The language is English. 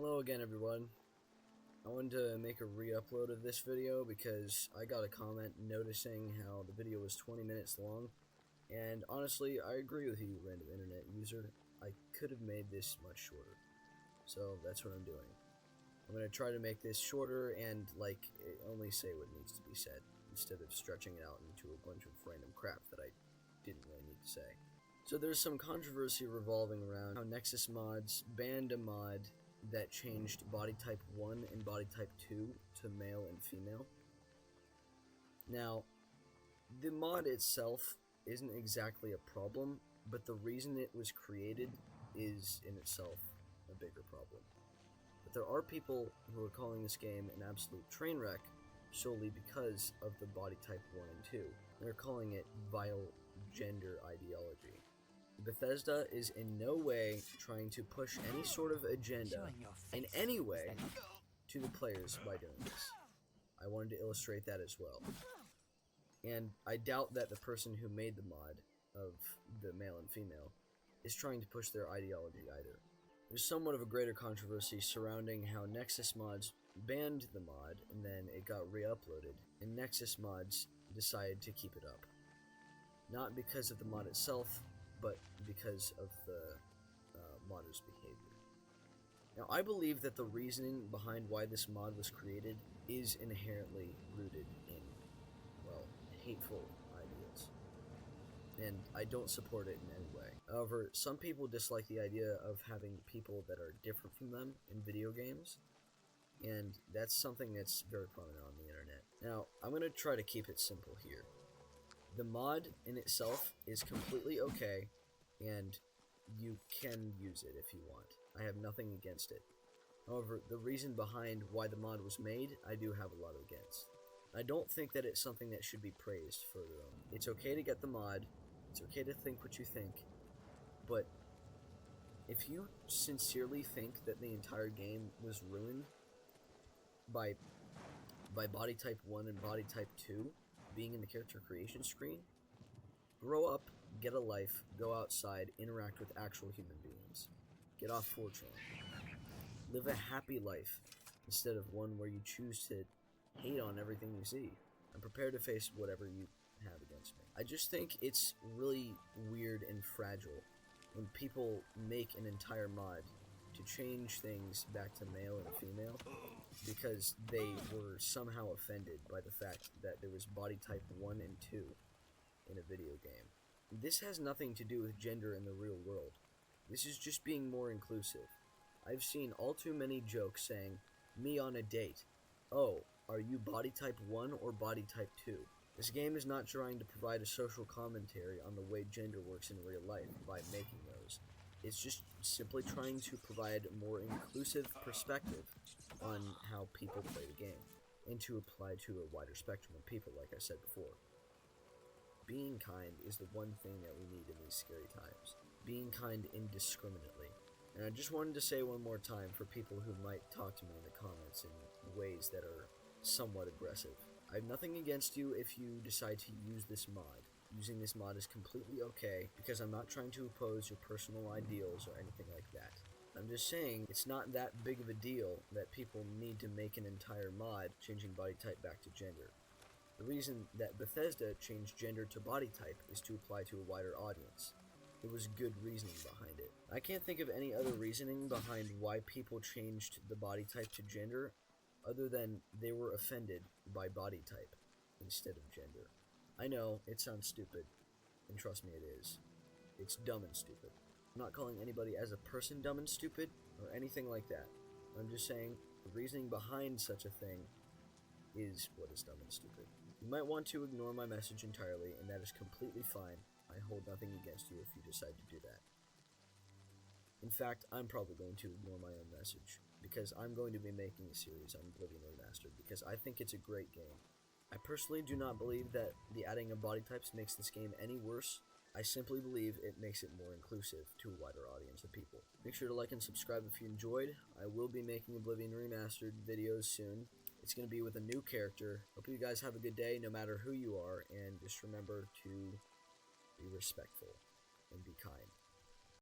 Hello again, everyone. I wanted to make a re-upload of this video because I got a comment noticing how the video was 20 minutes long, and honestly, I agree with you, random internet user. I could have made this much shorter, so that's what I'm doing. I'm going to try to make this shorter and, only say what needs to be said, instead of stretching it out into a bunch of random crap that I didn't really need to say. So there's some controversy revolving around how Nexus Mods banned a mod that changed body type 1 and body type 2 to male and female. Now, the mod itself isn't exactly a problem, but the reason it was created is in itself a bigger problem. But there are people who are calling this game an absolute train wreck solely because of the body type 1 and 2. They're calling it vile gender ideology. Bethesda is in no way trying to push any sort of agenda in any way to the players by doing this. I wanted to illustrate that as well. And I doubt that the person who made the mod of the male and female is trying to push their ideology either. There's somewhat of a greater controversy surrounding how Nexus Mods banned the mod and then it got re-uploaded, and Nexus Mods decided to keep it up. Not because of the mod itself, but because of the modder's behavior. Now, I believe that the reasoning behind why this mod was created is inherently rooted in, well, hateful ideas. And I don't support it in any way. However, some people dislike the idea of having people that are different from them in video games, and that's something that's very prominent on the internet. Now, I'm going to try to keep it simple here. The mod in itself is completely okay, and you can use it if you want. I have nothing against it. However, the reason behind why the mod was made, I do have a lot against. I don't think that it's something that should be praised further on. It's okay to get the mod, it's okay to think what you think, but if you sincerely think that the entire game was ruined by body type 1 and body type 2, being in the character creation screen, grow up, get a life, go outside, interact with actual human beings. Get off 4chan. Live a happy life, instead of one where you choose to hate on everything you see. I'm prepared to face whatever you have against me. I just think it's really weird and fragile when people make an entire mod to change things back to male and female because they were somehow offended by the fact that there was body type 1 and 2 in a video game. This has nothing to do with gender in the real world. This is just being more inclusive. I've seen all too many jokes saying, "Me on a date. Oh, are you body type 1 or body type 2? This game is not trying to provide a social commentary on the way gender works in real life by making those. It's just simply trying to provide a more inclusive perspective on how people play the game, and to apply to a wider spectrum of people, like I said before. Being kind is the one thing that we need in these scary times. Being kind indiscriminately. And I just wanted to say one more time for people who might talk to me in the comments in ways that are somewhat aggressive. I have nothing against you if you decide to use this mod. Using this mod is completely okay, because I'm not trying to oppose your personal ideals or anything like that. I'm just saying it's not that big of a deal that people need to make an entire mod changing body type back to gender. The reason that Bethesda changed gender to body type is to apply to a wider audience. There was good reasoning behind it. I can't think of any other reasoning behind why people changed the body type to gender other than they were offended by body type instead of gender. I know, it sounds stupid, and trust me, it is. It's dumb and stupid. I'm not calling anybody as a person dumb and stupid, or anything like that. I'm just saying, the reasoning behind such a thing is what is dumb and stupid. You might want to ignore my message entirely, and that is completely fine. I hold nothing against you if you decide to do that. In fact, I'm probably going to ignore my own message, because I'm going to be making a series on Oblivion Remastered, because I think it's a great game. I personally do not believe that the adding of body types makes this game any worse. I simply believe it makes it more inclusive to a wider audience of people. Make sure to like and subscribe if you enjoyed. I will be making Oblivion Remastered videos soon. It's going to be with a new character. Hope you guys have a good day no matter who you are, and just remember to be respectful and be kind.